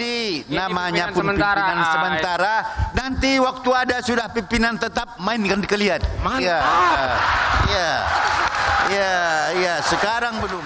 nanti Ini namanya pimpinan pun sementara. pimpinan sementara. Nanti waktu ada sudah pimpinan tetap mainkan kalian. Mantap. Ya, sekarang belum.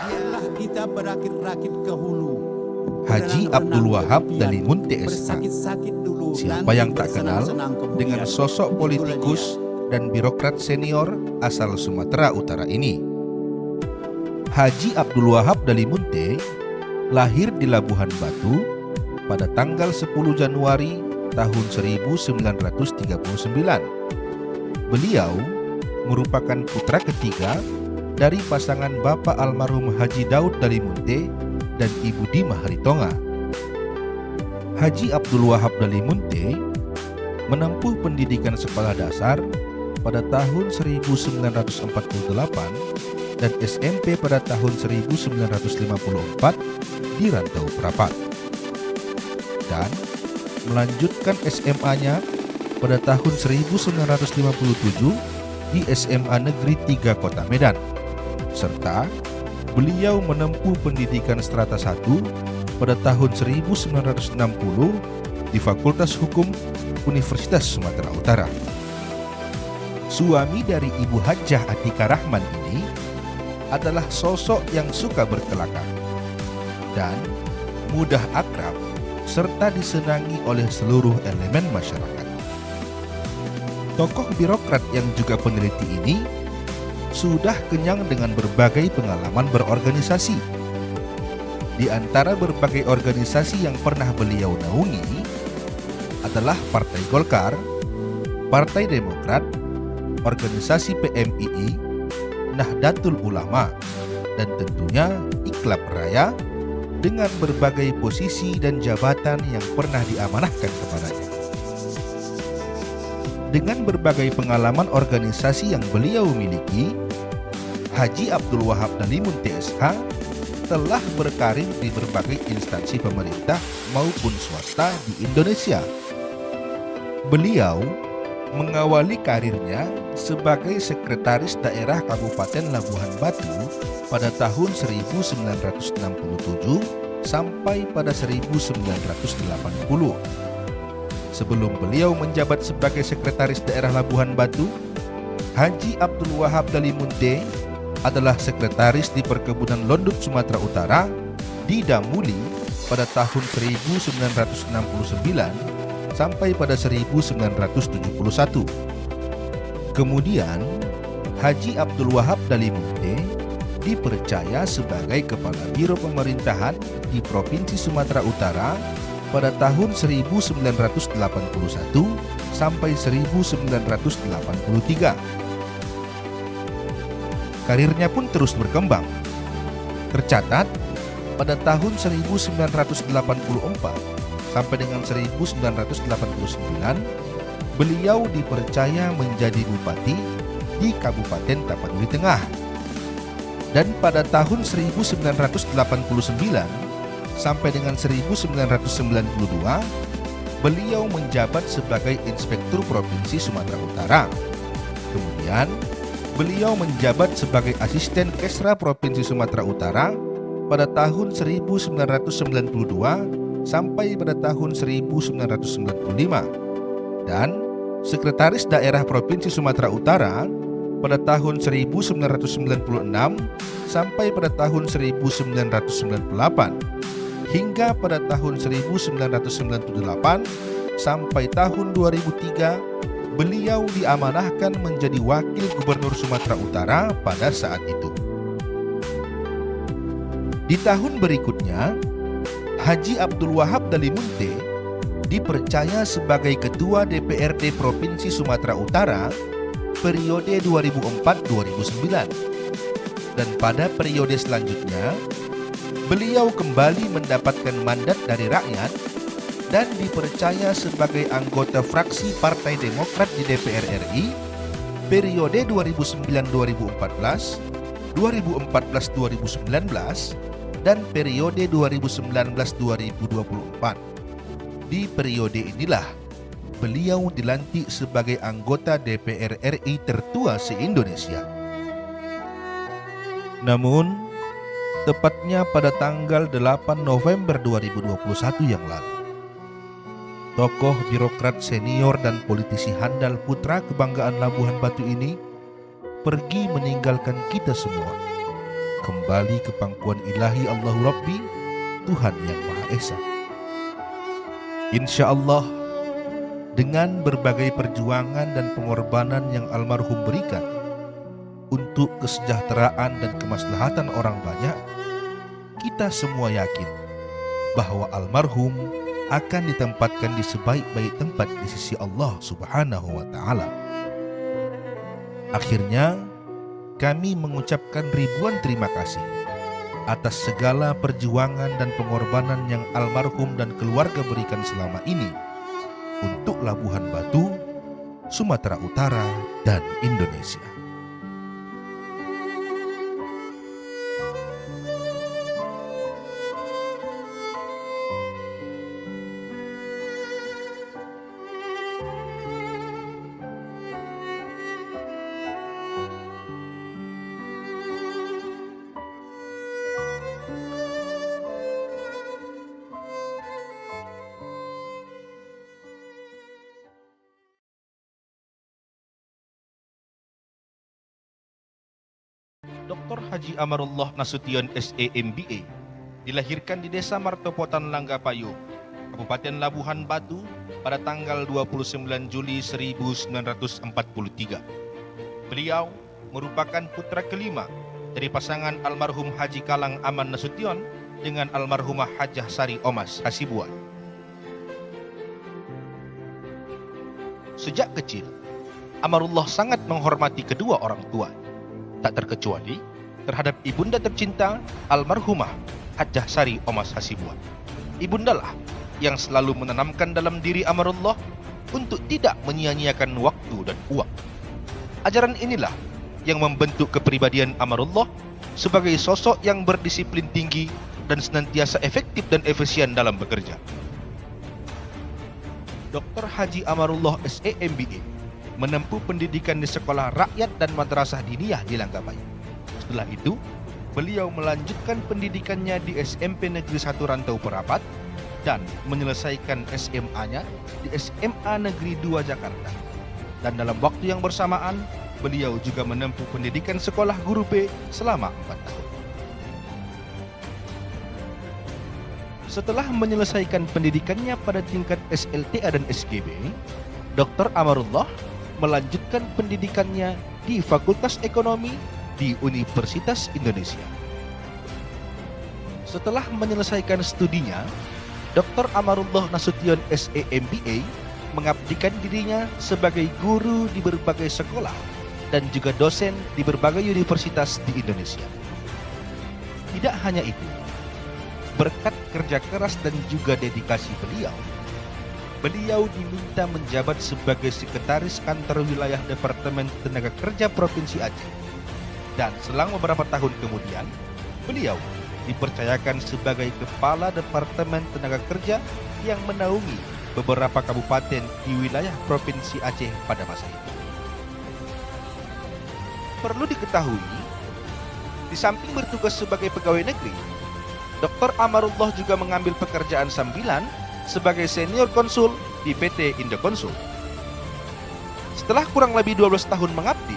Biarlah kita berakit-rakit ke hulu. Haji Abdul Wahab Dalimunte SH. Bersakit-sakit dulu. Siapa yang tak kenal dengan sosok politikus dan birokrat senior asal Sumatera Utara ini? Haji Abdul Wahab Dalimunte lahir di Labuhan Batu pada tanggal 10 Januari tahun 1939. Beliau merupakan putra ketiga dari pasangan Bapak almarhum Haji Daud Dalimunte dan Ibu Dimah Ritonga. Haji Abdul Wahab Dalimunte menempuh pendidikan sekolah dasar pada tahun 1948 dan SMP pada tahun 1954 di Rantau Prapat, dan melanjutkan SMA-nya pada tahun 1957 di SMA Negeri 3 Kota Medan, serta beliau menempuh pendidikan strata 1 pada tahun 1960 di Fakultas Hukum Universitas Sumatera Utara. Suami dari Ibu Hajjah Atika Rahman ini adalah sosok yang suka berkelakar dan mudah akrab serta disenangi oleh seluruh elemen masyarakat. Tokoh birokrat yang juga peneliti ini sudah kenyang dengan berbagai pengalaman berorganisasi. Di antara berbagai organisasi yang pernah beliau naungi adalah Partai Golkar, Partai Demokrat, Organisasi PMII, Nahdlatul Ulama, dan tentunya Iklab Raya dengan berbagai posisi dan jabatan yang pernah diamanahkan kepadanya. Dengan berbagai pengalaman organisasi yang beliau miliki, Haji Abdul Wahab Dalimunte SH telah berkarir di berbagai instansi pemerintah maupun swasta di Indonesia. Beliau mengawali karirnya sebagai Sekretaris Daerah Kabupaten Labuhan Batu pada tahun 1967 sampai pada 1980. Sebelum beliau menjabat sebagai Sekretaris Daerah Labuhan Batu, Haji Abdul Wahab Dalimunte adalah Sekretaris di Perkebunan Londut Sumatera Utara di Damuli pada tahun 1969 sampai pada 1971. Kemudian, Haji Abdul Wahab Dalimunte dipercaya sebagai Kepala Biro Pemerintahan di Provinsi Sumatera Utara pada tahun 1981 sampai 1983. Karirnya pun terus berkembang. Tercatat pada tahun 1984 sampai dengan 1989, beliau dipercaya menjadi bupati di Kabupaten Tapanuli Tengah. Dan pada tahun 1989 sampai dengan 1992, beliau menjabat sebagai Inspektur Provinsi Sumatera Utara. Kemudian, beliau menjabat sebagai Asisten Kesra Provinsi Sumatera Utara pada tahun 1992 sampai pada tahun 1995, dan Sekretaris Daerah Provinsi Sumatera Utara pada tahun 1996 sampai pada tahun 1998. Hingga pada tahun 1998 sampai tahun 2003, beliau diamanahkan menjadi Wakil Gubernur Sumatera Utara pada saat itu. Di tahun berikutnya, Haji Abdul Wahab Dalimunte dipercaya sebagai Ketua DPRD Provinsi Sumatera Utara periode 2004-2009. Dan pada periode selanjutnya, beliau kembali mendapatkan mandat dari rakyat dan dipercaya sebagai anggota fraksi Partai Demokrat di DPR RI periode 2009-2014, 2014-2019, dan periode 2019-2024. Di periode inilah beliau dilantik sebagai anggota DPR RI tertua se-Indonesia. Namun, tepatnya pada tanggal 8 November 2021 yang lalu. Tokoh birokrat senior dan politisi handal putra kebanggaan Labuhan Batu ini pergi meninggalkan kita semua, kembali ke pangkuan ilahi Allahu Rabbi, Tuhan yang Maha Esa. Insya Allah, dengan berbagai perjuangan dan pengorbanan yang almarhum berikan untuk kesejahteraan dan kemaslahatan orang banyak, kita semua yakin bahwa almarhum akan ditempatkan di sebaik-baik tempat di sisi Allah Subhanahu wa Ta'ala. Akhirnya, kami mengucapkan ribuan terima kasih atas segala perjuangan dan pengorbanan yang almarhum dan keluarga berikan selama ini untuk Labuhan Batu, Sumatera Utara, dan Indonesia. Dr. Haji Amarullah Nasution SE MBA dilahirkan di Desa Martopotan Langgapayu, Kabupaten Labuhan Batu pada tanggal 29 Juli 1943. Beliau merupakan putra kelima dari pasangan almarhum Haji Kalang Aman Nasution dengan almarhumah Hajah Sari Omas Hasibuan. Sejak kecil, Amarullah sangat menghormati kedua orang tua, tak terkecuali terhadap ibunda tercinta almarhumah Hajah Sari Omas Hasibuan. Ibundalah yang selalu menanamkan dalam diri Amarullah untuk tidak menyia-nyiakan waktu dan uang. Ajaran inilah yang membentuk kepribadian Amarullah sebagai sosok yang berdisiplin tinggi dan senantiasa efektif dan efisien dalam bekerja. Dr. Haji Amarullah SE MBA menempuh pendidikan di sekolah rakyat dan madrasah diniyah di Langgapayu. Setelah itu, beliau melanjutkan pendidikannya di SMP Negeri 1 Rantau Perapat dan menyelesaikan SMA-nya di SMA Negeri 2 Jakarta. Dan dalam waktu yang bersamaan, beliau juga menempuh pendidikan sekolah guru B selama 4 tahun. Setelah menyelesaikan pendidikannya pada tingkat SLTA dan SGB, Dr. Amarullah melanjutkan pendidikannya di Fakultas Ekonomi di Universitas Indonesia. Setelah menyelesaikan studinya, Dr. Amarullah Nasution SE MBA mengabdikan dirinya sebagai guru di berbagai sekolah dan juga dosen di berbagai universitas di Indonesia. Tidak hanya itu, berkat kerja keras dan juga dedikasi beliau diminta menjabat sebagai Sekretaris Kantor Wilayah Departemen Tenaga Kerja Provinsi Aceh. Dan selang beberapa tahun kemudian, beliau dipercayakan sebagai Kepala Departemen Tenaga Kerja yang menaungi beberapa kabupaten di wilayah Provinsi Aceh pada masa itu. Perlu diketahui, di samping bertugas sebagai pegawai negeri, Dr. Amarullah juga mengambil pekerjaan sambilan sebagai senior konsul di PT Indokonsul. Setelah kurang lebih 12 tahun mengabdi,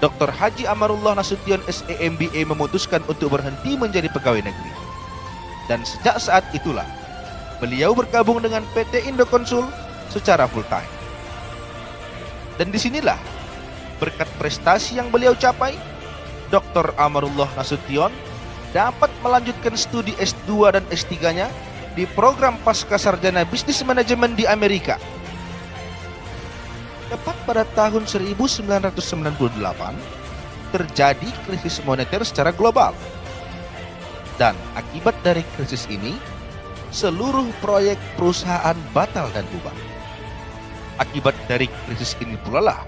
Dr. Haji Amarullah Nasution SE MBA memutuskan untuk berhenti menjadi pegawai negeri. Dan sejak saat itulah, beliau bergabung dengan PT Indokonsul secara full time. Dan disinilah, berkat prestasi yang beliau capai, Dr. Amarullah Nasution dapat melanjutkan studi S2 dan S3-nya di program Pasca Sarjana Bisnis Manajemen di Amerika. Tepat pada tahun 1998, terjadi krisis moneter secara global. Dan akibat dari krisis ini, seluruh proyek perusahaan batal dan bubar. Akibat dari krisis ini pula lah,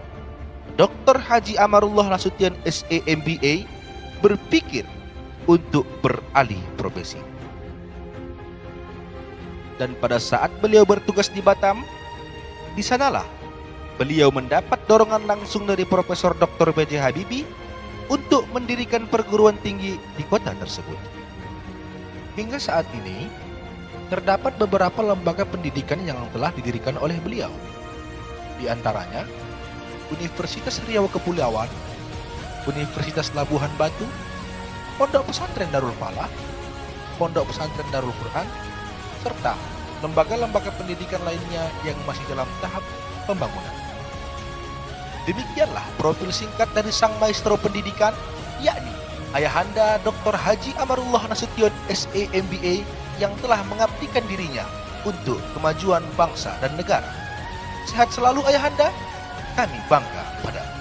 Dr. Haji Amarullah Nasution SE MBA berpikir untuk beralih profesi. Dan pada saat beliau bertugas di Batam, di sanalah beliau mendapat dorongan langsung dari Profesor Dr. B.J. Habibie untuk mendirikan perguruan tinggi di kota tersebut. Hingga saat ini, terdapat beberapa lembaga pendidikan yang telah didirikan oleh beliau. Di antaranya, Universitas Riau Kepulauan, Universitas Labuhan Batu, Pondok Pesantren Darul Falah, Pondok Pesantren Darul Quran, serta lembaga-lembaga pendidikan lainnya yang masih dalam tahap pembangunan. Demikianlah profil singkat dari sang maestro pendidikan, yakni Ayahanda Dr. Haji Amarullah Nasution SE MBA yang telah mengabdikan dirinya untuk kemajuan bangsa dan negara. Sehat selalu Ayahanda, kami bangga padamu.